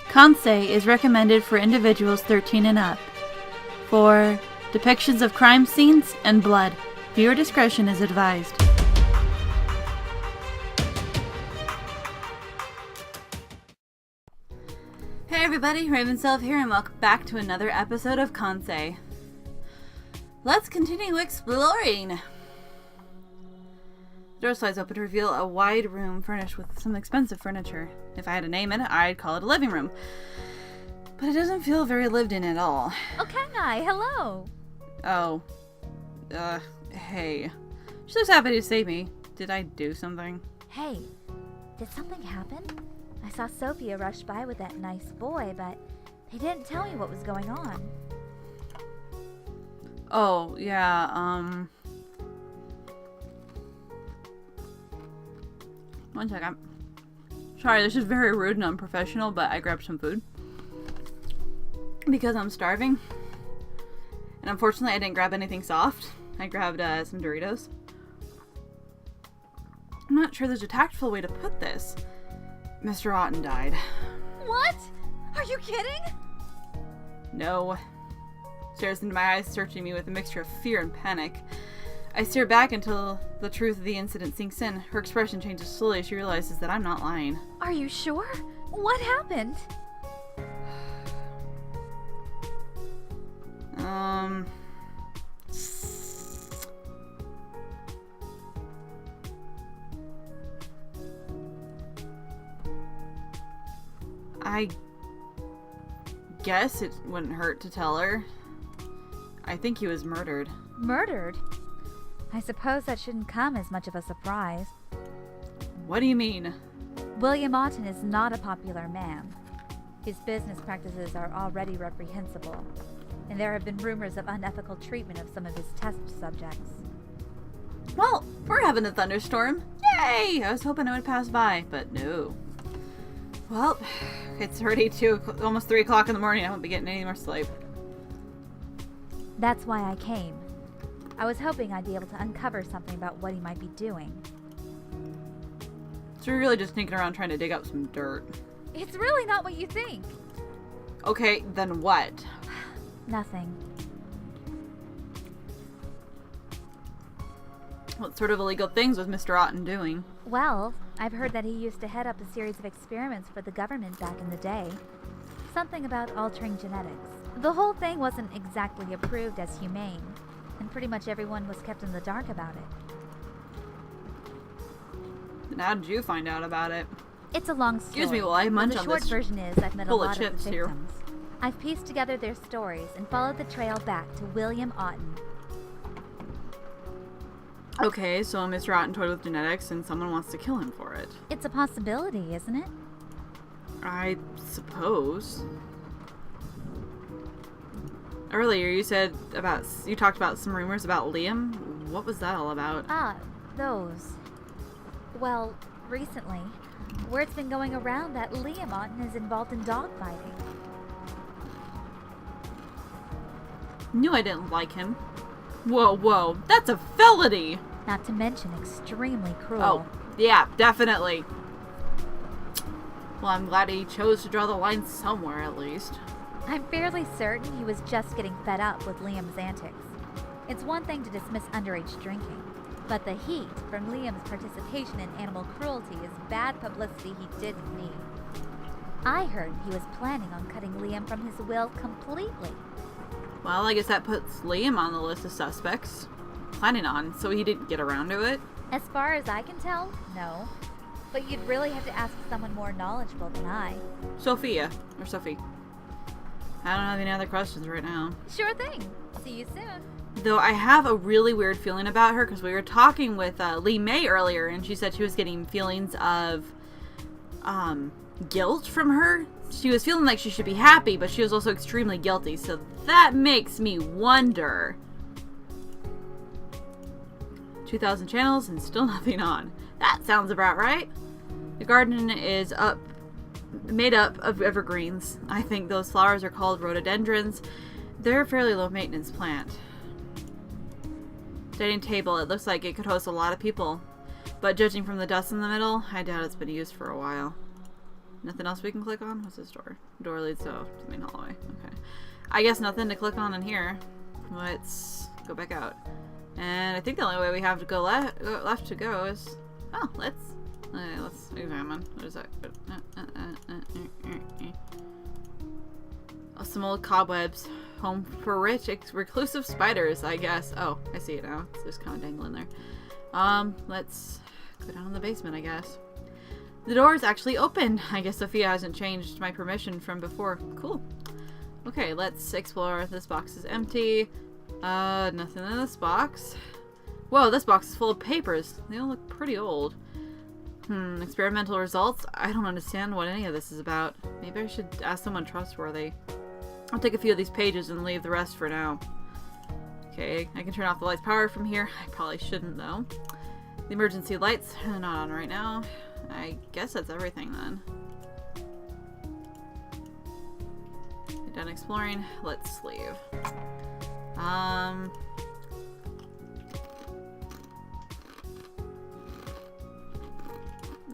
Kansei is recommended for individuals 13 and up. For depictions of crime scenes and blood, viewer discretion is advised. Hey everybody, RavenSylphe here and welcome back to another episode of Kansei. Let's continue exploring! The door slides open to reveal a wide room furnished with some expensive furniture. If I had to name it, I'd call it a living room. But it doesn't feel very lived in at all. Oh, Kansei, hello! Oh. Hey. She looks happy to see me. Did I do something? Hey, did something happen? I saw Sophia rush by with that nice boy, but they didn't tell me what was going on. Oh, yeah, one second. Sorry, this is very rude and unprofessional, but I grabbed some food. Because I'm starving. And unfortunately, I didn't grab anything soft. I grabbed some Doritos. I'm not sure there's a tactful way to put this. Mr. Otten died. What? Are you kidding? No. Stares into my eyes, searching me with a mixture of fear and panic. I stare back until the truth of the incident sinks in. Her expression changes slowly as she realizes that I'm not lying. Are you sure? What happened? I guess it wouldn't hurt to tell her. I think he was murdered. Murdered? I suppose that shouldn't come as much of a surprise. What do you mean? William Otten is not a popular man. His business practices are already reprehensible, and there have been rumors of unethical treatment of some of his test subjects. Well, we're having a thunderstorm. Yay! I was hoping it would pass by, but no. Well, it's already almost 3 o'clock in the morning. I won't be getting any more sleep. That's why I came. I was hoping I'd be able to uncover something about what he might be doing. So you're really just sneaking around trying to dig up some dirt. It's really not what you think. Okay, then what? Nothing. What sort of illegal things was Mr. Otten doing? Well, I've heard that he used to head up a series of experiments for the government back in the day. Something about altering genetics. The whole thing wasn't exactly approved as humane, and pretty much everyone was kept in the dark about it. And how did you find out about it? It's a long story. Excuse me while I munch on The this short version is I've met a lot of the chips here. victims. I've pieced together their stories and followed the trail back to William Otten. Okay, so Mr. Otten toyed with genetics and someone wants to kill him for it. It's a possibility, isn't it? I suppose. Earlier you talked about some rumors about Liam. What was that all about? Ah, those. Well, recently, word's been going around that Liam Otten is involved in dogfighting. Knew I didn't like him. Whoa, that's a felony! Not to mention extremely cruel. Oh, yeah, definitely. Well, I'm glad he chose to draw the line somewhere, at least. I'm fairly certain he was just getting fed up with Liam's antics. It's one thing to dismiss underage drinking, but the heat from Liam's participation in animal cruelty is bad publicity he didn't need. I heard he was planning on cutting Liam from his will completely. Well, I guess that puts Liam on the list of suspects. Planning on, so he didn't get around to it. As far as I can tell, no. But you'd really have to ask someone more knowledgeable than I. Sophie. I don't have any other questions right now. Sure thing. See you soon. Though I have a really weird feeling about her because we were talking with Lee May earlier and she said she was getting feelings of guilt from her. She was feeling like she should be happy, but she was also extremely guilty. So that makes me wonder. 2,000 channels and still nothing on. That sounds about right. The garden is made up of evergreens. I think those flowers are called rhododendrons. They're a fairly low maintenance plant. Dining table. It looks like it could host a lot of people. But judging from the dust in the middle, I doubt it's been used for a while. Nothing else we can click on? What's this door? Door leads to the main hallway. Okay. I guess nothing to click on in here. Let's go back out. And I think the only way we have to go left to go is... Oh, let's examine. What is that? Oh, some old cobwebs. Home for rich, reclusive spiders, I guess. Oh, I see it now. It's just kind of dangling there. Let's go down in the basement, I guess. The door is actually open. I guess Sophia hasn't changed my permission from before. Cool. Okay, let's explore. This box is empty. Nothing in this box. Whoa, this box is full of papers. They all look pretty old. Experimental results? I don't understand what any of this is about. Maybe I should ask someone trustworthy. I'll take a few of these pages and leave the rest for now. Okay, I can turn off the lights power from here. I probably shouldn't, though. The emergency lights are not on right now. I guess that's everything, then. We're done exploring. Let's leave.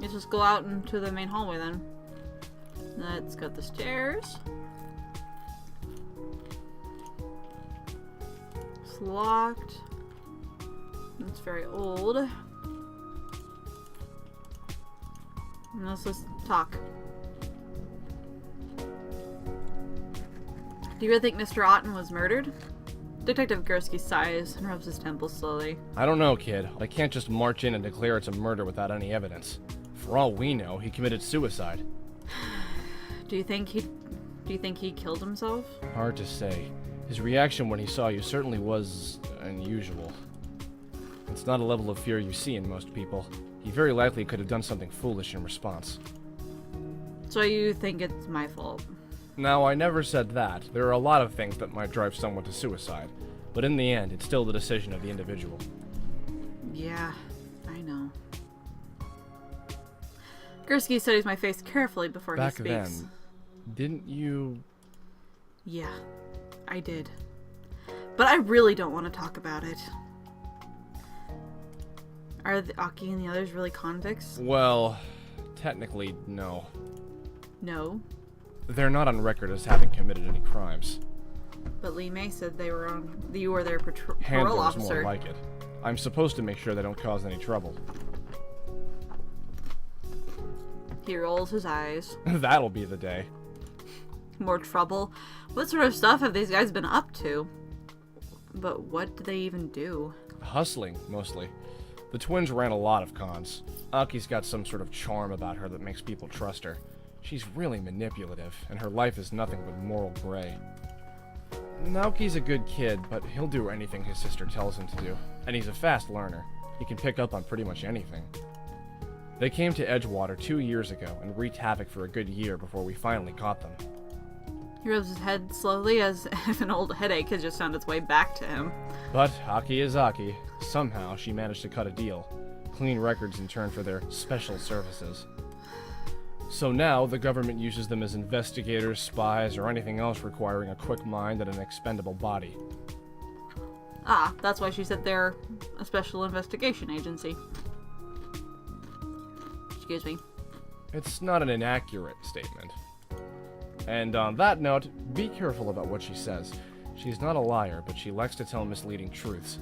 Let's just go out into the main hallway, then. Let's go up the stairs. It's locked. It's very old. And let's just talk. Do you really think Mr. Otten was murdered? Detective Gursky sighs and rubs his temples slowly. I don't know, kid. I can't just march in and declare it's a murder without any evidence. For all we know, he committed suicide. Do you think he killed himself? Hard to say. His reaction when he saw you certainly was unusual. It's not a level of fear you see in most people. He very likely could have done something foolish in response. So you think it's my fault? Now, I never said that. There are a lot of things that might drive someone to suicide. But in the end, it's still the decision of the individual. Yeah, I know. Gursky studies my face carefully before he speaks. Back then, didn't you... Yeah, I did. But I really don't want to talk about it. Are the Aki and the others really convicts? Well, technically, no. No? They're not on record as having committed any crimes. But Lee May said you were their parole Handler's officer. more like it. I'm supposed to make sure they don't cause any trouble. He rolls his eyes. That'll be the day. More trouble? What sort of stuff have these guys been up to? But what do they even do? Hustling, mostly. The twins ran a lot of cons. Aki's got some sort of charm about her that makes people trust her. She's really manipulative, and her life is nothing but moral gray. Naoki's a good kid, but he'll do anything his sister tells him to do. And he's a fast learner. He can pick up on pretty much anything. They came to Edgewater 2 years ago and wreaked havoc for a good year before we finally caught them. He rubs his head slowly as if an old headache has just found its way back to him. But Aki is Aki. Somehow she managed to cut a deal. Clean records in turn for their special services. So now the government uses them as investigators, spies, or anything else requiring a quick mind and an expendable body. Ah, that's why she said they're a special investigation agency. Excuse me. It's not an inaccurate statement. And on that note, be careful about what she says. She's not a liar, but she likes to tell misleading truths.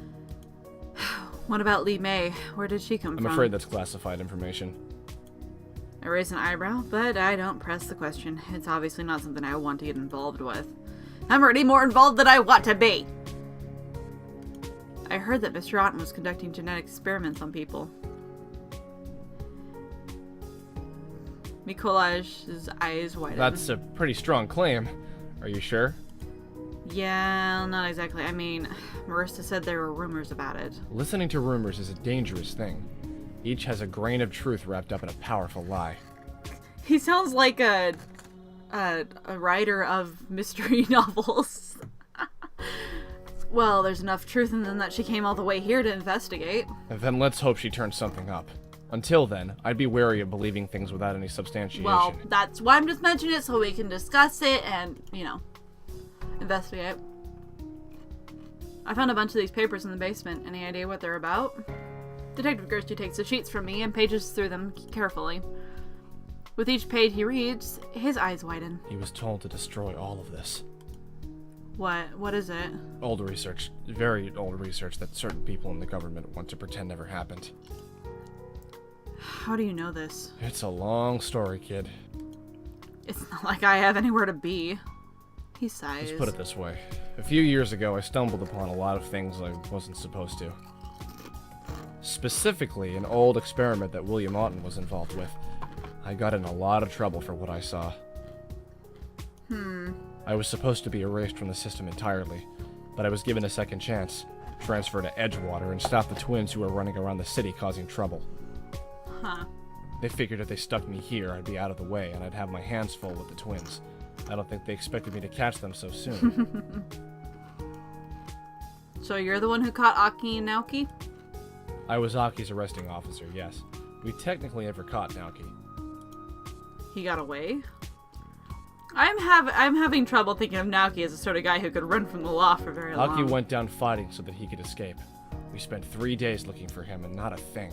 What about Lee May? Where did she come from? I'm afraid that's classified information. I raise an eyebrow, but I don't press the question. It's obviously not something I want to get involved with. I'm already more involved than I want to be! I heard that Mr. Otten was conducting genetic experiments on people. Mikolaj's eyes widened. That's a pretty strong claim. Are you sure? Yeah, not exactly. I mean, Marissa said there were rumors about it. Listening to rumors is a dangerous thing. Each has a grain of truth wrapped up in a powerful lie. He sounds like a writer of mystery novels. Well, there's enough truth in them that she came all the way here to investigate. Then let's hope she turns something up. Until then, I'd be wary of believing things without any substantiation. Well, that's why I'm just mentioning it so we can discuss it and, investigate. I found a bunch of these papers in the basement. Any idea what they're about? Detective Gertie takes the sheets from me and pages through them carefully. With each page he reads, his eyes widen. He was told to destroy all of this. What? What is it? Old research. Very old research that certain people in the government want to pretend never happened. How do you know this? It's a long story, kid. It's not like I have anywhere to be. He sighs. Let's put it this way. A few years ago, I stumbled upon a lot of things I wasn't supposed to. Specifically, an old experiment that William Otten was involved with. I got in a lot of trouble for what I saw. I was supposed to be erased from the system entirely, but I was given a second chance. Transfer to Edgewater and stop the twins who were running around the city causing trouble. Huh. They figured if they stuck me here, I'd be out of the way and I'd have my hands full with the twins. I don't think they expected me to catch them so soon. So you're the one who caught Aki and Naoki? I was Aki's arresting officer, yes. We technically never caught Naoki. He got away? I'm having trouble thinking of Naoki as the sort of guy who could run from the law for very long. Aki went down fighting so that he could escape. We spent 3 days looking for him and not a thing.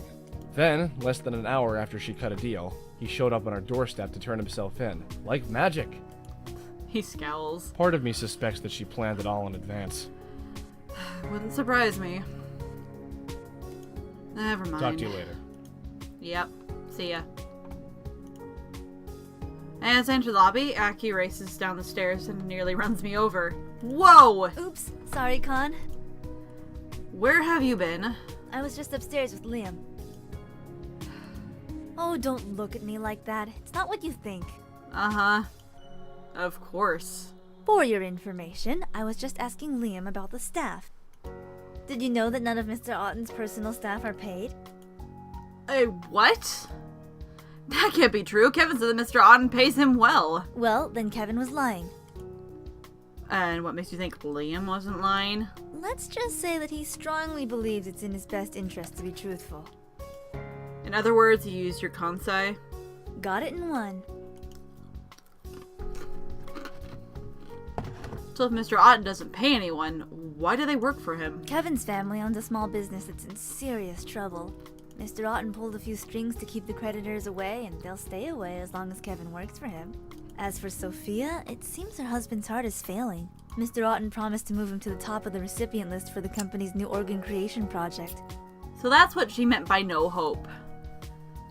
Then, less than an hour after she cut a deal, he showed up on our doorstep to turn himself in. Like magic. He scowls. Part of me suspects that she planned it all in advance. Wouldn't surprise me. Never mind. Talk to you later. Yep. See ya. As I enter the lobby, Aki races down the stairs and nearly runs me over. Whoa! Oops, sorry, Con. Where have you been? I was just upstairs with Liam. Oh, don't look at me like that. It's not what you think. Uh-huh. Of course. For your information, I was just asking Liam about the staff. Did you know that none of Mr. Otten's personal staff are paid? What? That can't be true. Kevin said that Mr. Otten pays him well. Well, then Kevin was lying. And what makes you think Liam wasn't lying? Let's just say that he strongly believes it's in his best interest to be truthful. In other words, you used your Kansei. Got it in one. So if Mr. Otten doesn't pay anyone, why do they work for him? Kevin's family owns a small business that's in serious trouble. Mr. Otten pulled a few strings to keep the creditors away, and they'll stay away as long as Kevin works for him. As for Sophia, it seems her husband's heart is failing. Mr. Otten promised to move him to the top of the recipient list for the company's new organ creation project. So that's what she meant by no hope.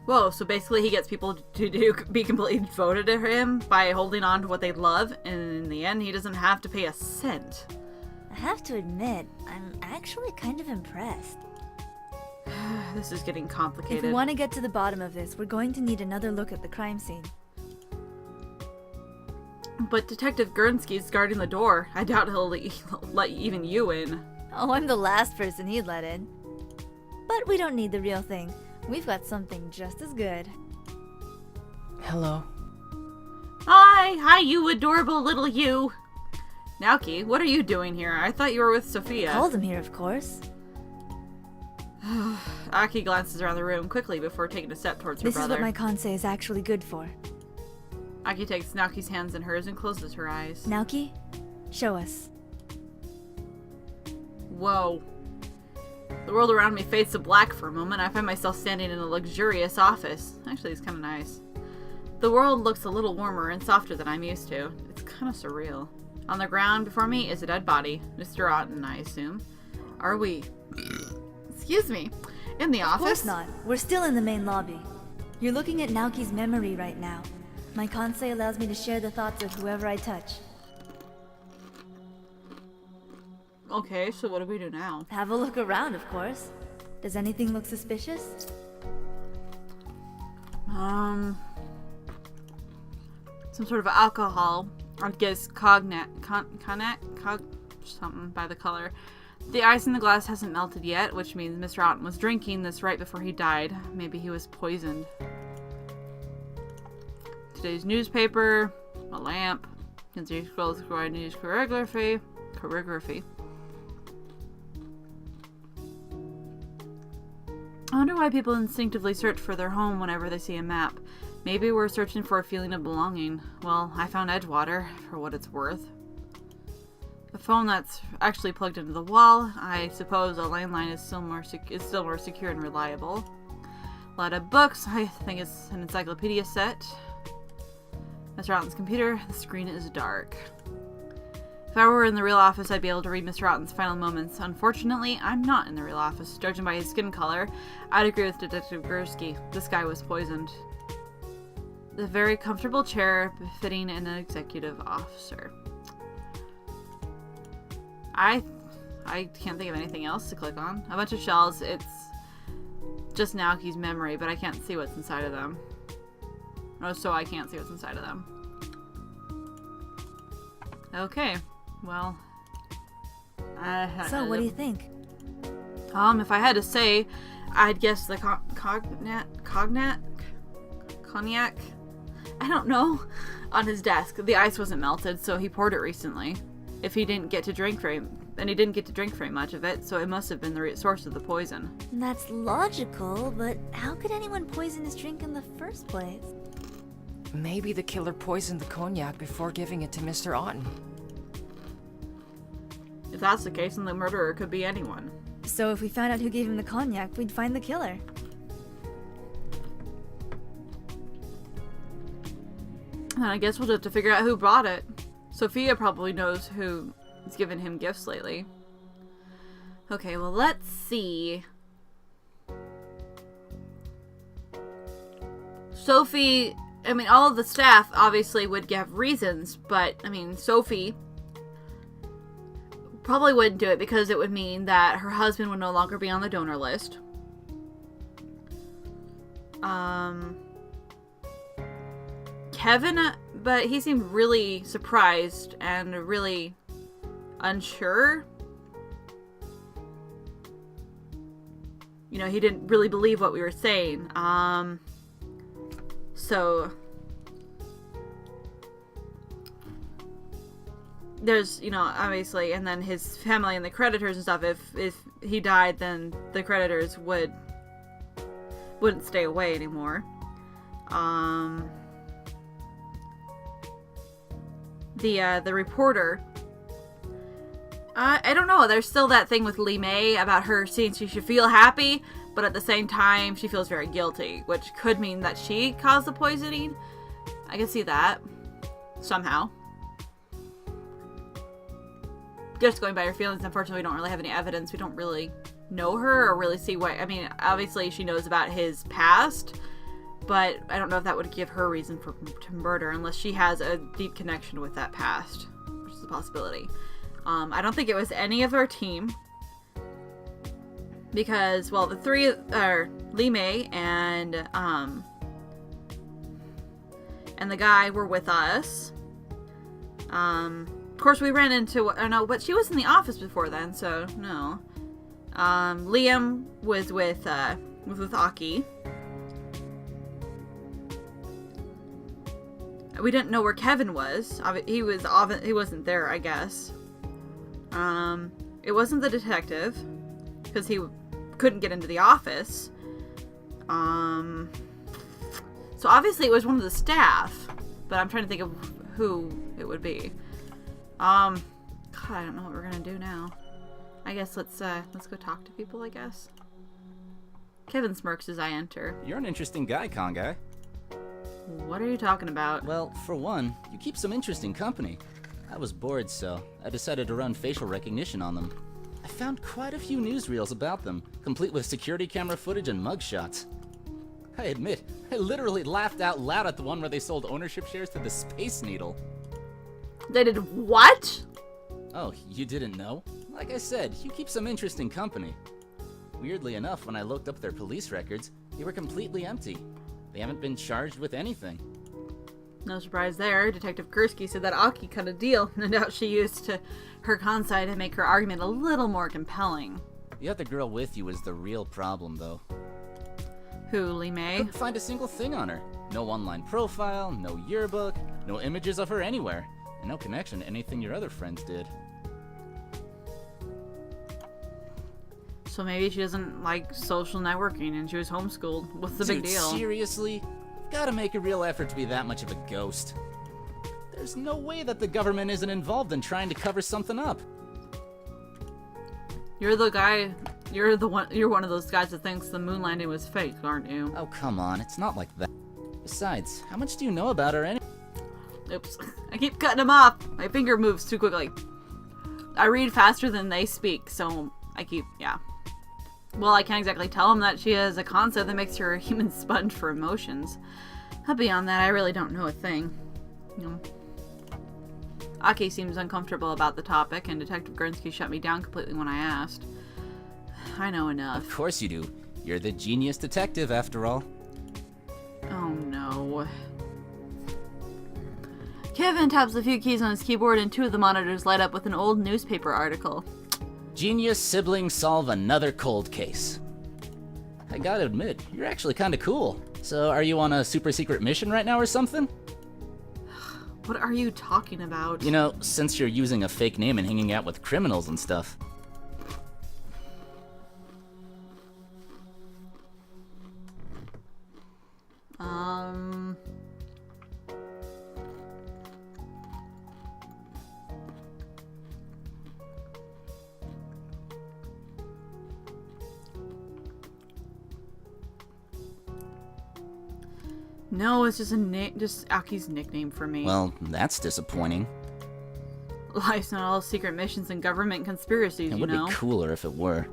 Whoa, so basically he gets people to be completely devoted to him by holding on to what they love, and in the end he doesn't have to pay a cent. I have to admit, I'm actually kind of impressed. This is getting If complicated. we want to get to the bottom of this, we're going to need another look at the crime scene. But Detective Guernsky's guarding the door. I doubt he'll let even you in. Oh, I'm the last person he'd let in. But we don't need the real thing. We've got something just as good. Hello. Hi, you adorable little you. Naoki, what are you doing here? I thought you were with Sophia. Called him here, of course. Aki glances around the room quickly before taking a step towards her This is brother. what my Kansei is actually good for. Aki takes Naoki's hands in hers and closes her eyes. Naoki, show us. Whoa. The world around me fades to black for a moment. I find myself standing in a luxurious office. Actually, it's kind of nice. The world looks a little warmer and softer than I'm used to. It's kind of surreal. On the ground before me is a dead body. Mr. Otten, I assume. Are we... Excuse me. In the office? Of course not. We're still in the main lobby. You're looking at Naoki's memory right now. My Kansei allows me to share the thoughts of whoever I touch. Okay, so what do we do now? Have a look around, of course. Does anything look suspicious? Some sort of alcohol. I guess cognac, something by the color. The ice in the glass hasn't melted yet, which means Mr. Otten was drinking this right before he died. Maybe he was poisoned. Today's newspaper, a lamp, Kansei scrolls through news choreography. I wonder why people instinctively search for their home whenever they see a map. Maybe we're searching for a feeling of belonging. Well, I found Edgewater, for what it's worth. phone that's actually plugged into the wall. I suppose a landline is still more secure and reliable. A lot of books. I think it's an encyclopedia set. Mr. Otten's computer. The screen is dark. If I were in the real office, I'd be able to read Mr. Otten's final moments. Unfortunately, I'm not in the real office. Judging by his skin color, I'd agree with Detective Gursky. This guy was poisoned. The very comfortable chair befitting an executive officer. I can't think of anything else to click on. A bunch of shells. It's just Naoki's memory, but I can't see what's inside of them. Oh, so I can't see what's inside of them. Okay. Well, So, what do you think? If I had to say, I'd guess the cognac, I don't know, on his desk. The ice wasn't melted, so he poured it recently. If he didn't get to drink very much of it, so it must have been the source of the poison. That's logical, but how could anyone poison his drink in the first place? Maybe the killer poisoned the cognac before giving it to Mr. Otten. If that's the case, then the murderer could be anyone. So if we found out who gave him the cognac, we'd find the killer. And I guess we'll have to figure out who bought it. Sophia probably knows who's given him gifts lately. Okay, well, let's see. Sophie, I mean, all of the staff obviously would give reasons, but, I mean, Sophie probably wouldn't do it because it would mean that her husband would no longer be on the donor list. Kevin, but he seemed really surprised and really unsure. You know, he didn't really believe what we were saying. So there's, you know, obviously, and then his family and the creditors and stuff, if he died, then the creditors wouldn't stay away anymore. The reporter, I don't know, there's still that thing with Lee May about her saying she should feel happy, but at the same time she feels very guilty, which could mean that she caused the poisoning. I can see that somehow. Just going by her feelings, unfortunately we don't really have any evidence. We don't really know her or really see what, I mean, obviously she knows about his past, but I don't know if that would give her reason to murder unless she has a deep connection with that past, which is a possibility. I don't think it was any of our team because, well, the three are Lee May and the guy were with us. Of course, we ran into, I don't know, but she was in the office before then, so no. Liam was with Aki. We didn't know where Kevin was. He wasn't there, I guess. It wasn't the detective because he couldn't get into the office. So obviously it was one of the staff, but I'm trying to think of who it would be. God, I don't know what we're gonna do now. I guess let's go talk to people, I guess. Kevin smirks as I enter. You're an interesting guy, Kansei. What are you talking about? Well, for one, you keep some interesting company. I was bored, so I decided to run facial recognition on them. I found quite a few newsreels about them, complete with security camera footage and mugshots. I admit, I literally laughed out loud at the one where they sold ownership shares to the Space Needle. They did what? Oh, you didn't know? Like I said, you keep some interesting company. Weirdly enough, when I looked up their police records, they were completely empty. They haven't been charged with anything. No surprise there. Detective Gursky said that Aki cut a deal. No doubt she used her Kansei to make her argument a little more compelling. The other girl with you is the real problem, though. Who, Lee May? Couldn't find a single thing on her. No online profile, no yearbook, no images of her anywhere, and no connection to anything your other friends did. So maybe she doesn't like social networking and she was homeschooled. What's the big deal? Seriously? Gotta make a real effort to be that much of a ghost. There's no way that the government isn't involved in trying to cover something up. You're one of those guys that thinks the moon landing was fake, aren't you? Oh, come on, it's not like that. Besides, how much do you know about her anyway? Oops. I keep cutting him off. My finger moves too quickly. I read faster than they speak, so yeah. Well, I can't exactly tell him that she has a concept that makes her a human sponge for emotions. But beyond that, I really don't know a thing. Aki seems uncomfortable about the topic, and Detective Guernsey shut me down completely when I asked. I know enough. Of course you do. You're the genius detective, after all. Oh no. Kevin taps a few keys on his keyboard and 2 of the monitors light up with an old newspaper article. Genius siblings solve another cold case. I gotta admit, you're actually kinda cool. So are you on a super secret mission right now or something? What are you talking about? You know, since you're using a fake name and hanging out with criminals and stuff. No, it's just just Aki's nickname for me. Well, that's disappointing. Life's not all secret missions and government conspiracies, It you would know? be cooler if it were.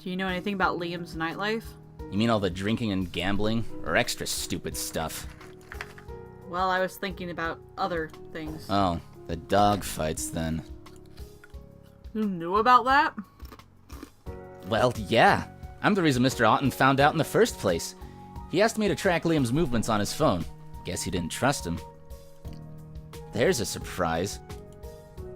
Do you know anything about Liam's nightlife? You mean all the drinking and gambling, or extra stupid stuff? Well, I was thinking about other things. Oh, the dog fights then. You knew about that? Well, yeah. I'm the reason Mr. Otten found out in the first place. He asked me to track Liam's movements on his phone. Guess he didn't trust him. There's a surprise.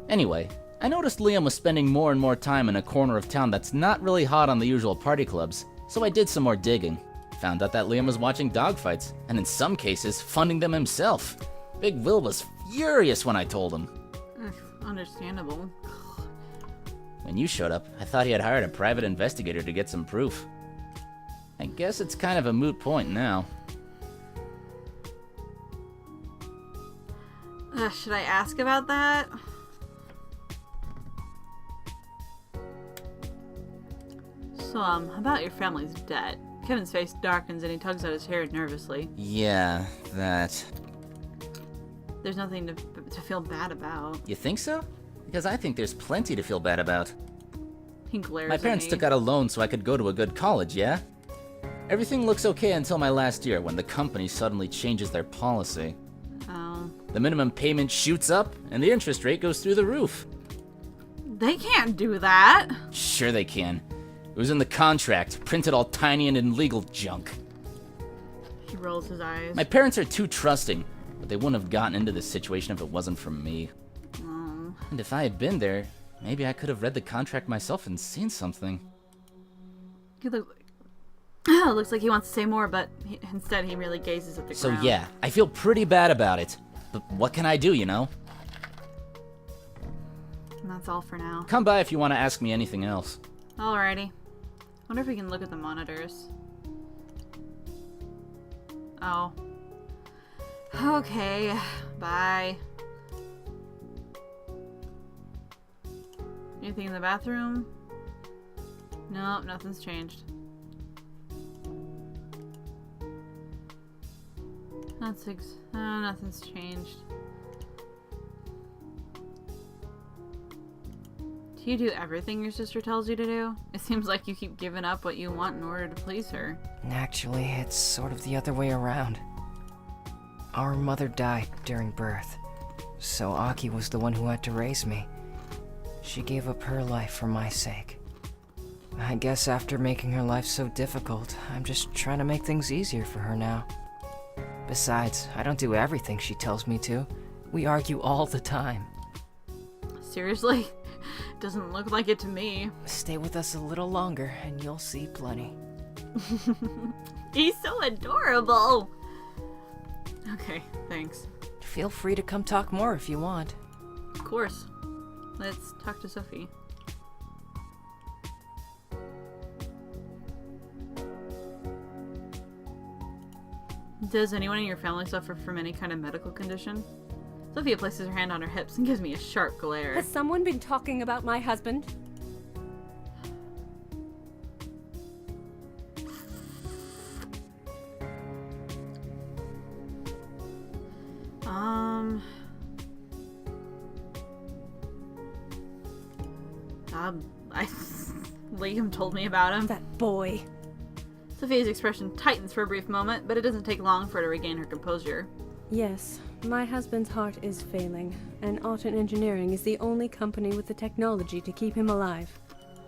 Anyway, I noticed Liam was spending more and more time in a corner of town that's not really hot on the usual party clubs, so I did some more digging. Found out that Liam was watching dogfights, and in some cases, funding them himself. Big Will was furious when I told him. Understandable. When you showed up, I thought he had hired a private investigator to get some proof. I guess it's kind of a moot point now. Should I ask about that? So, about your family's debt. Kevin's face darkens and he tugs at his hair nervously. Yeah, that. There's nothing to feel bad about. You think so? Because I think there's plenty to feel bad about. He glares My parents at me. took out a loan so I could go to a good college, yeah? Everything looks okay until my last year when the company suddenly changes their policy. Oh. The minimum payment shoots up and the interest rate goes through the roof. They can't do that. Sure they can. It was in the contract, printed all tiny and in legal junk. He rolls his eyes. My parents are too trusting, but they wouldn't have gotten into this situation if it wasn't for me. Oh. And if I had been there, maybe I could have read the contract myself and seen something. Looks like he wants to say more, but instead he really gazes at the So ground. yeah, I feel pretty bad about it. But what can I do, you know? And that's all for now. Come by if you want to ask me anything else. Alrighty. Wonder if we can look at the monitors. Oh. Okay. Bye. Anything in the bathroom? Nope, nothing's changed. Nothing's changed. Do you do everything your sister tells you to do? It seems like you keep giving up what you want in order to please her. Actually, it's sort of the other way around. Our mother died during birth, so Aki was the one who had to raise me. She gave up her life for my sake. I guess after making her life so difficult, I'm just trying to make things easier for her now. Besides, I don't do everything she tells me to. We argue all the time. Seriously? Doesn't look like it to me. Stay with us a little longer and you'll see plenty. He's so adorable! Okay, thanks. Feel free to come talk more if you want. Of course. Let's talk to Sophie. Does anyone in your family suffer from any kind of medical condition? Sophia places her hand on her hips and gives me a sharp glare. Has someone been talking about my husband? Liam told me about him. That boy. Sophia's expression tightens for a brief moment, but it doesn't take long for her to regain her composure. Yes, my husband's heart is failing, and Auten Engineering is the only company with the technology to keep him alive.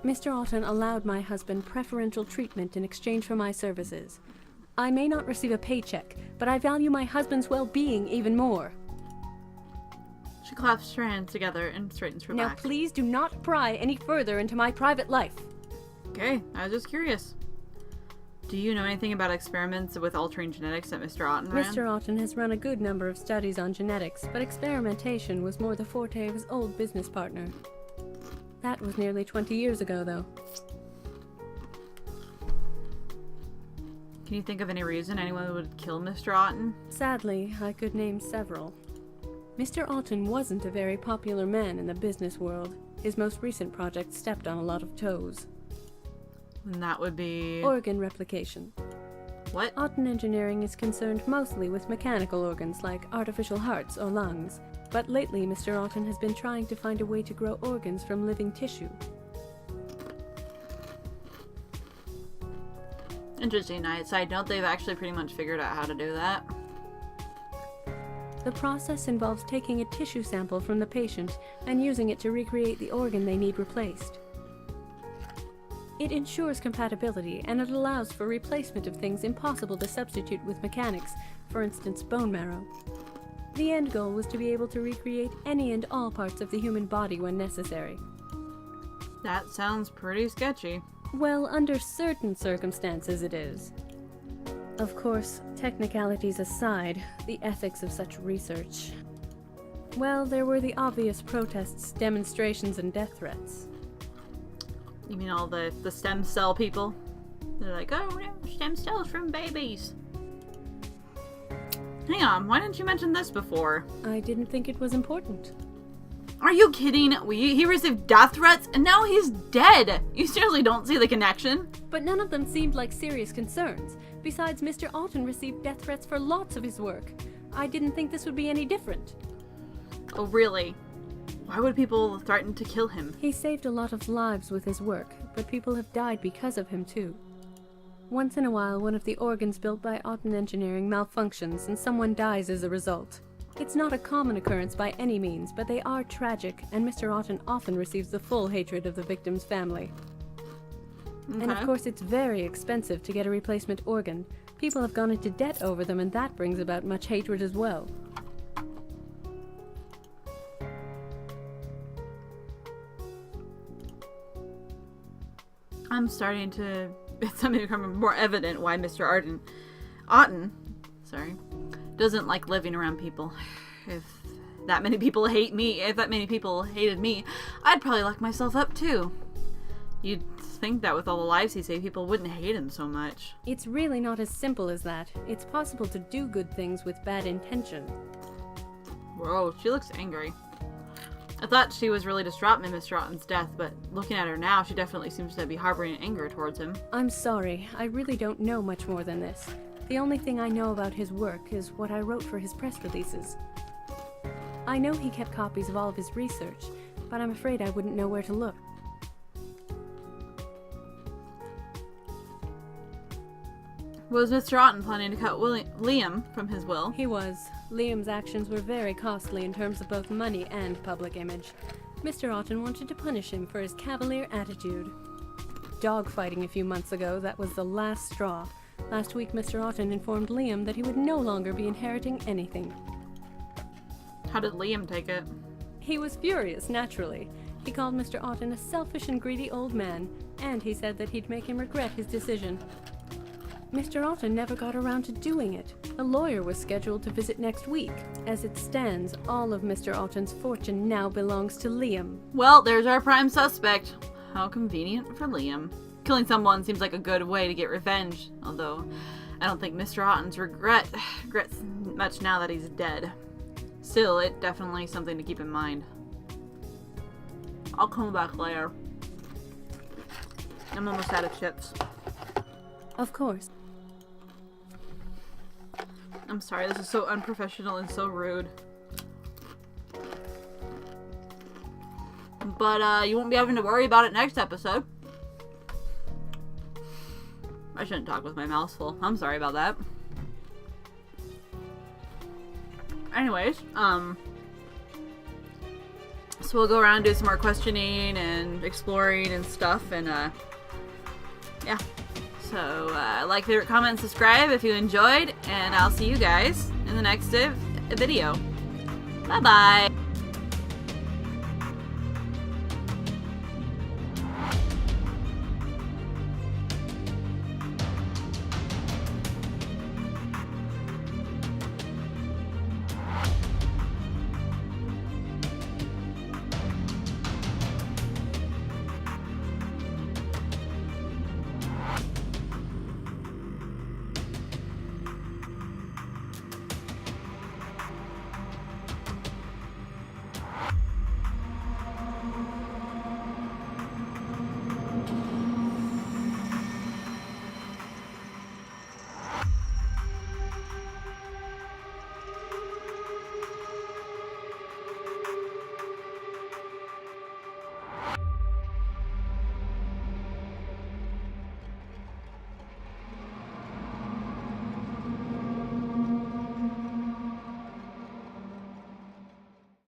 Mr. Auten allowed my husband preferential treatment in exchange for my services. I may not receive a paycheck, but I value my husband's well-being even more. She clasps her hands together and straightens her Now back. please do not pry any further into my private life. Okay, I was just curious. Do you know anything about experiments with altering genetics that Mr. Auten ran? Mr. Auten has run a good number of studies on genetics, but experimentation was more the forte of his old business partner. That was nearly 20 years ago, though. Can you think of any reason anyone would kill Mr. Auten? Sadly, I could name several. Mr. Auten wasn't a very popular man in the business world. His most recent project stepped on a lot of toes. And that would be... Organ replication. What? Auten Engineering is concerned mostly with mechanical organs like artificial hearts or lungs, but lately Mr. Auten has been trying to find a way to grow organs from living tissue. Interesting. Side note, they've actually pretty much figured out how to do that. The process involves taking a tissue sample from the patient and using it to recreate the organ they need replaced. It ensures compatibility, and it allows for replacement of things impossible to substitute with mechanics, for instance bone marrow. The end goal was to be able to recreate any and all parts of the human body when necessary. That sounds pretty sketchy. Well, under certain circumstances it is. Of course, technicalities aside, the ethics of such research. Well, there were the obvious protests, demonstrations, and death threats. You mean all the stem cell people? They're like, oh no, stem cells from babies. Hang on, why didn't you mention this before? I didn't think it was important. Are you kidding? He received death threats and now he's dead! You seriously don't see the connection? But none of them seemed like serious concerns. Besides, Mr. Auten received death threats for lots of his work. I didn't think this would be any different. Oh really? Why would people threaten to kill him? He saved a lot of lives with his work, but people have died because of him too. Once in a while, one of the organs built by Auten Engineering malfunctions and someone dies as a result. It's not a common occurrence by any means, but they are tragic, and Mr. Auten often receives the full hatred of the victim's family. Okay. And of course it's very expensive to get a replacement organ. People have gone into debt over them, and that brings about much hatred as well. I'm starting to... It's something to become more evident why Mr. Auten doesn't like living around people. If that many people hate me, if that many people hated me, I'd probably lock myself up too. You'd think that with all the lives he saved, people wouldn't hate him so much. It's really not as simple as that. It's possible to do good things with bad intention. Whoa, she looks angry. I thought she was really distraught by Mr. Auten's death, but looking at her now, she definitely seems to be harboring anger towards him. I'm sorry, I really don't know much more than this. The only thing I know about his work is what I wrote for his press releases. I know he kept copies of all of his research, but I'm afraid I wouldn't know where to look. Was Mr. Auten planning to cut Liam from his will? He was. Liam's actions were very costly in terms of both money and public image. Mr. Auten wanted to punish him for his cavalier attitude. Dogfighting a few months ago, that was the last straw. Last week, Mr. Auten informed Liam that he would no longer be inheriting anything. How did Liam take it? He was furious, naturally. He called Mr. Auten a selfish and greedy old man, and he said that he'd make him regret his decision. Mr. Auten never got around to doing it. A lawyer was scheduled to visit next week. As it stands, all of Mr. Auten's fortune now belongs to Liam. Well, there's our prime suspect. How convenient for Liam. Killing someone seems like a good way to get revenge, although I don't think Mr. Auten's regrets much now that he's dead. still, it definitely something to keep in mind. I'll come back later. I'm almost out of chips. Of course. I'm sorry, this is so unprofessional and so rude. But, you won't be having to worry about it next episode. I shouldn't talk with my mouth full. I'm sorry about that. Anyways, so we'll go around and do some more questioning and exploring and stuff, and, yeah. So, like, favorite, comment, and subscribe if you enjoyed, and I'll see you guys in the next video. Bye-bye!